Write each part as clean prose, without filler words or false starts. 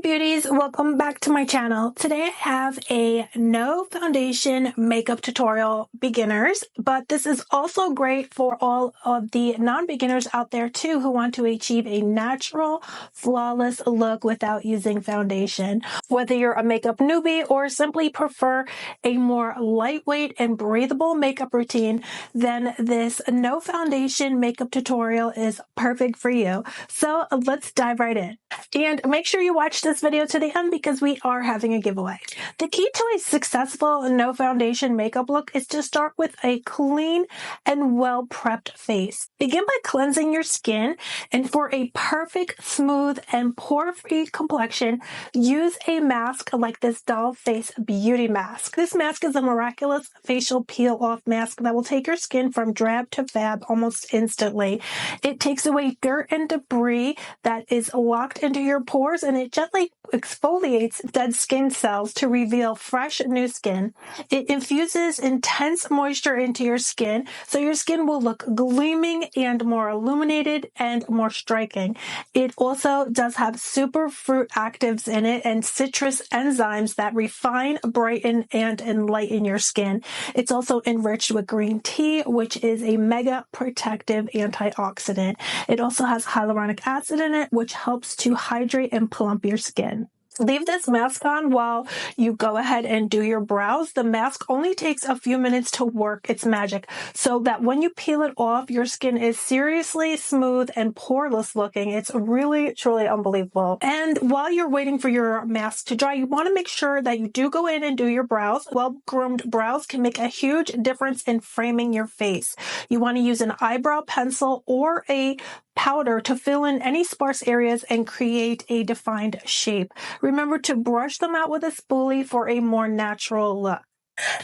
beauties, welcome back to my channel. Today I have a no foundation makeup tutorial beginners, but this is also great for all of the non-beginners out there too who want to achieve a natural, flawless look without using foundation. Whether you're a makeup newbie or simply prefer a more lightweight and breathable makeup routine, then this no foundation makeup tutorial is perfect for you. So let's dive right in. And make sure you watch this video to the end because we are having a giveaway. The key to a successful no foundation makeup look is to start with a clean and well prepped face. Begin by cleansing your skin, and for a perfect, smooth, and pore-free complexion, use a mask like this Doll Face Beauty Mask. This mask is a miraculous facial peel-off mask that will take your skin from drab to fab almost instantly. It takes away dirt and debris that is locked into your pores, and it gently exfoliates dead skin cells to reveal fresh new skin. It infuses intense moisture into your skin, so your skin will look gleaming and more illuminated and more striking. It also does have super fruit actives in it and citrus enzymes that refine, brighten, and enlighten your skin. It's also enriched with green tea, which is a mega protective antioxidant. It also has hyaluronic acid in it, which helps to hydrate and plump your skin. Leave this mask on while you go ahead and do your brows. The mask only takes a few minutes to work its magic, so that when you peel it off, your skin is seriously smooth and poreless looking. It's really, truly unbelievable. And while you're waiting for your mask to dry, you want to make sure that you do go in and do your brows. Well-groomed brows can make a huge difference in framing your face. You want to use an eyebrow pencil or a powder to fill in any sparse areas and create a defined shape. Remember to brush them out with a spoolie for a more natural look.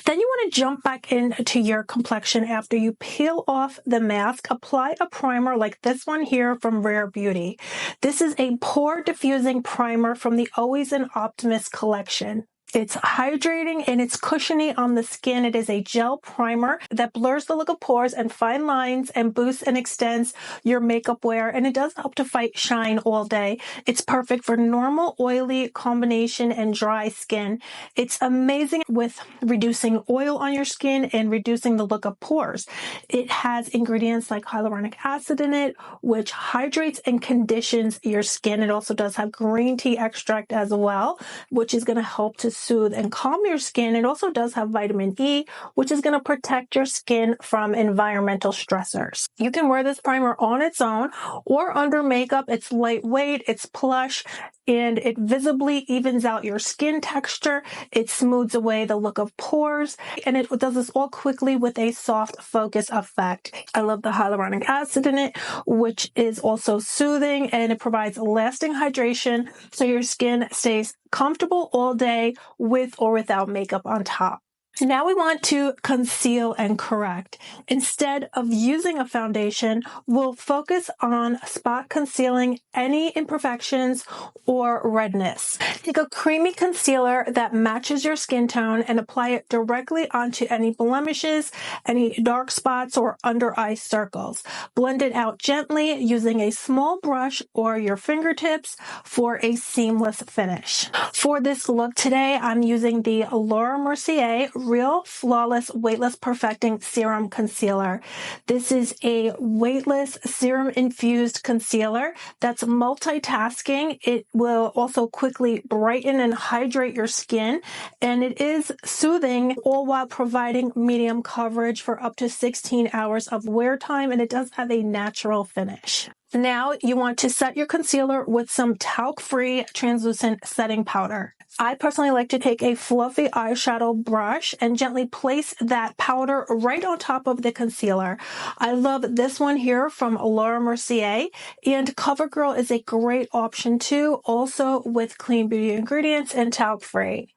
Then you want to jump back into your complexion after you peel off the mask. Apply a primer like this one here from Rare Beauty. This is a pore diffusing primer from the Always an Optimist collection. It's hydrating and it's cushiony on the skin. It is a gel primer that blurs the look of pores and fine lines and boosts and extends your makeup wear, and it does help to fight shine all day. It's perfect for normal, oily, combination, and dry skin. It's amazing with reducing oil on your skin and reducing the look of pores. It has ingredients like hyaluronic acid in it, which hydrates and conditions your skin. It also does have green tea extract as well, which is going to help to soothe and calm your skin. It also does have vitamin E, which is going to protect your skin from environmental stressors. You can wear this primer on its own or under makeup. It's lightweight, it's plush, and it visibly evens out your skin texture. It smooths away the look of pores, and it does this all quickly with a soft focus effect. I love the hyaluronic acid in it, which is also soothing, and it provides lasting hydration so your skin stays comfortable all day with or without makeup on top. Now we want to conceal and correct. Instead of using a foundation, we'll focus on spot concealing any imperfections or redness. Take a creamy concealer that matches your skin tone and apply it directly onto any blemishes, any dark spots, or under eye circles. Blend it out gently using a small brush or your fingertips for a seamless finish. For this look today, I'm using the Laura Mercier Real Flawless Weightless Perfecting Serum Concealer. This is a weightless serum infused concealer that's multitasking. It will also quickly brighten and hydrate your skin, and it is soothing, all while providing medium coverage for up to 16 hours of wear time, and it does have a natural finish. Now you want to set your concealer with some talc-free translucent setting powder. I personally like to take a fluffy eyeshadow brush and gently place that powder right on top of the concealer. I love this one here from Laura Mercier, and CoverGirl is a great option too, also with clean beauty ingredients and talc-free.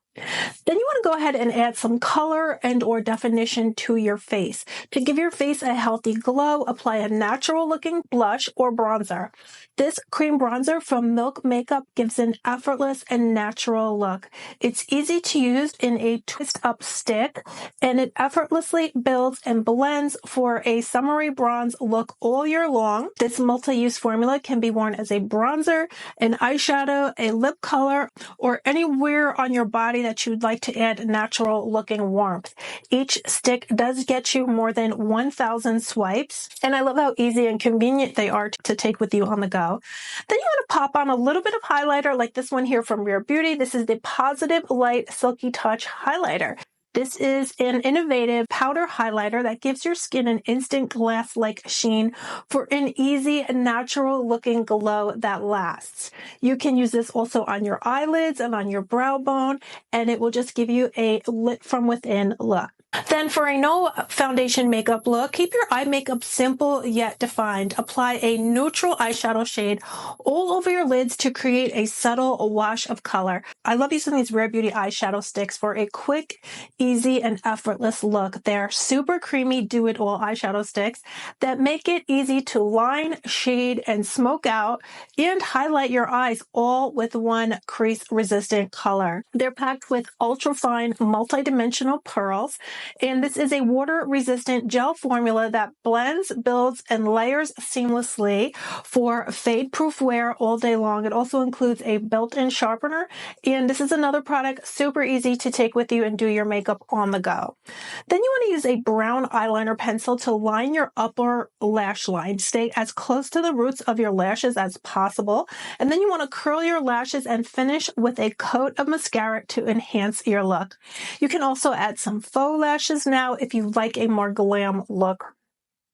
Then you want to go ahead and add some color and or definition to your face. To give your face a healthy glow, apply a natural looking blush or bronzer. This cream bronzer from Milk Makeup gives an effortless and natural look. It's easy to use in a twist up stick, and it effortlessly builds and blends for a summery bronze look all year long. This multi-use formula can be worn as a bronzer, an eyeshadow, a lip color, or anywhere on your body that you'd like to add natural looking warmth. Each stick does get you more than 1,000 swipes, and I love how easy and convenient they are to take with you on the go. Then you want to pop on a little bit of highlighter like this one here from Rare Beauty. This is the Positive Light Silky Touch Highlighter. This is an innovative powder highlighter that gives your skin an instant glass-like sheen for an easy, natural-looking glow that lasts. You can use this also on your eyelids and on your brow bone, and it will just give you a lit from within look. Then for a no foundation makeup look, keep your eye makeup simple yet defined. Apply a neutral eyeshadow shade all over your lids to create a subtle wash of color. I love using these Rare Beauty eyeshadow sticks for a quick, easy, and effortless look. They're super creamy do-it-all eyeshadow sticks that make it easy to line, shade, and smoke out and highlight your eyes all with one crease-resistant color. They're packed with ultra-fine, multi-dimensional pearls, and this is a water-resistant gel formula that blends, builds, and layers seamlessly for fade-proof wear all day long. It also includes a built-in sharpener, and this is another product super easy to take with you and do your makeup on the go. Then you want to use a brown eyeliner pencil to line your upper lash line. Stay as close to the roots of your lashes as possible, and then you want to curl your lashes and finish with a coat of mascara to enhance your look. You can also add some faux lashes now if you like a more glam look.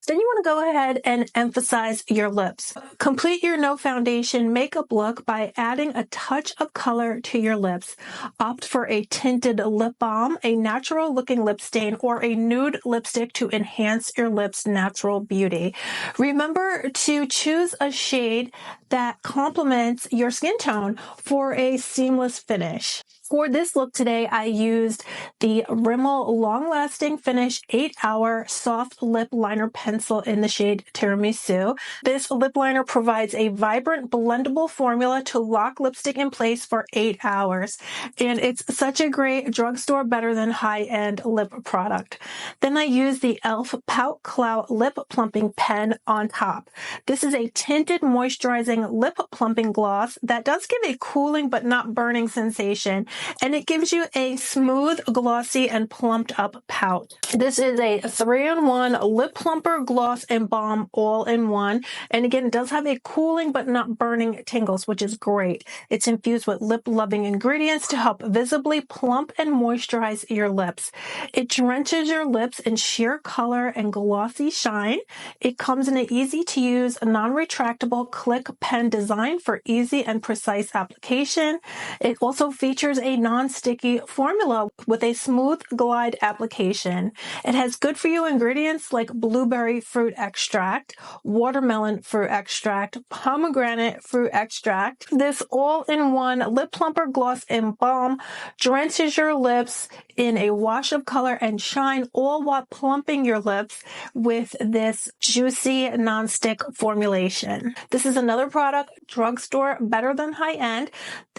Then you want to go ahead and emphasize your lips. Complete your no foundation makeup look by adding a touch of color to your lips. Opt for a tinted lip balm, a natural looking lip stain, or a nude lipstick to enhance your lips' natural beauty. Remember to choose a shade that complements your skin tone for a seamless finish. For this look today, I used the Rimmel Long Lasting Finish 8-Hour Soft Lip Liner Pencil in the shade Tiramisu. This lip liner provides a vibrant, blendable formula to lock lipstick in place for 8 hours. And it's such a great drugstore, better than high-end lip product. Then I used the e.l.f. Pout Clout Lip Plumping Pen on top. This is a tinted, moisturizing lip plumping gloss that does give a cooling but not burning sensation, and it gives you a smooth, glossy, and plumped up pout. This is a 3-in-1 lip plumper, gloss, and balm all in one. And again, it does have a cooling but not burning tingles, which is great. It's infused with lip-loving ingredients to help visibly plump and moisturize your lips. It drenches your lips in sheer color and glossy shine. It comes in an easy-to-use, non-retractable click pen design for easy and precise application. It also features a non-sticky formula with a smooth glide application. It has good-for-you ingredients like blueberry fruit extract, watermelon fruit extract, pomegranate fruit extract. This all-in-one lip plumper, gloss, and balm drenches your lips in a wash of color and shine, all while plumping your lips with this juicy non-stick formulation. This is another product, drugstore, better than high-end.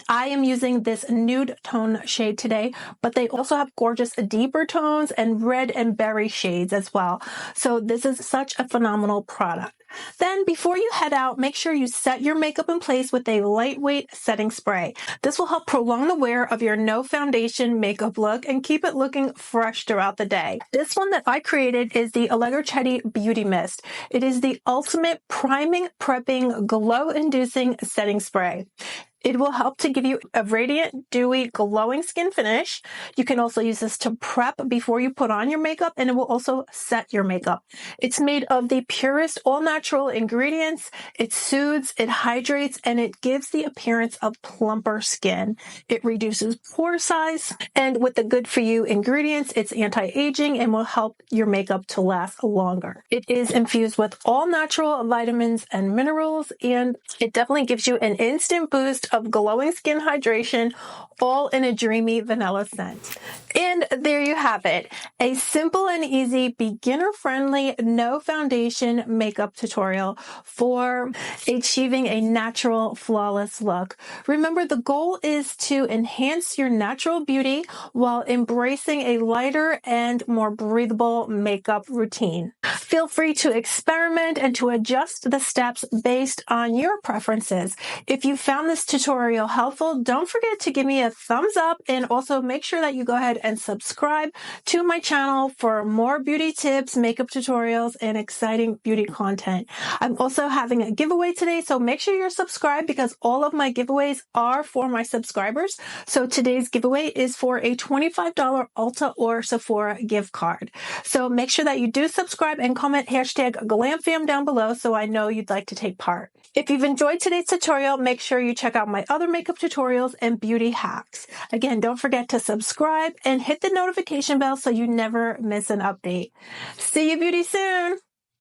I am using this nude tone shade today, but they also have gorgeous deeper tones and red and berry shades as well. So this is such a phenomenal product. Then before you head out, make sure you set your makeup in place with a lightweight setting spray. This will help prolong the wear of your no foundation makeup look and keep it looking fresh throughout the day. This one that I created is the Alegra Chetti Beauty Mist. It is the ultimate priming, prepping, glow-inducing setting spray. It will help to give you a radiant, dewy, glowing skin finish. You can also use this to prep before you put on your makeup, and it will also set your makeup. It's made of the purest all-natural ingredients. It soothes, it hydrates, and it gives the appearance of plumper skin. It reduces pore size, and with the good-for-you ingredients, it's anti-aging and will help your makeup to last longer. It is infused with all natural vitamins and minerals, and it definitely gives you an instant boost of glowing skin hydration, all in a dreamy vanilla scent. And there you have it, a simple and easy, beginner-friendly, no foundation makeup tutorial for achieving a natural, flawless look. Remember, the goal is to enhance your natural beauty while embracing a lighter and more breathable makeup routine. Feel free to experiment and to adjust the steps based on your preferences. If you found this tutorial helpful, don't forget to give me a thumbs up, and also make sure that you go ahead and subscribe to my channel for more beauty tips, makeup tutorials, and exciting beauty content. I'm also having a giveaway today, so make sure you're subscribed because all of my giveaways are for my subscribers. So today's giveaway is for a $25 Ulta or Sephora gift card. So make sure that you do subscribe and comment #GlamFam down below so I know you'd like to take part. If you've enjoyed today's tutorial, make sure you check out my other makeup tutorials and beauty hacks. Again, don't forget to subscribe and hit the notification bell so you never miss an update. See you beauty soon!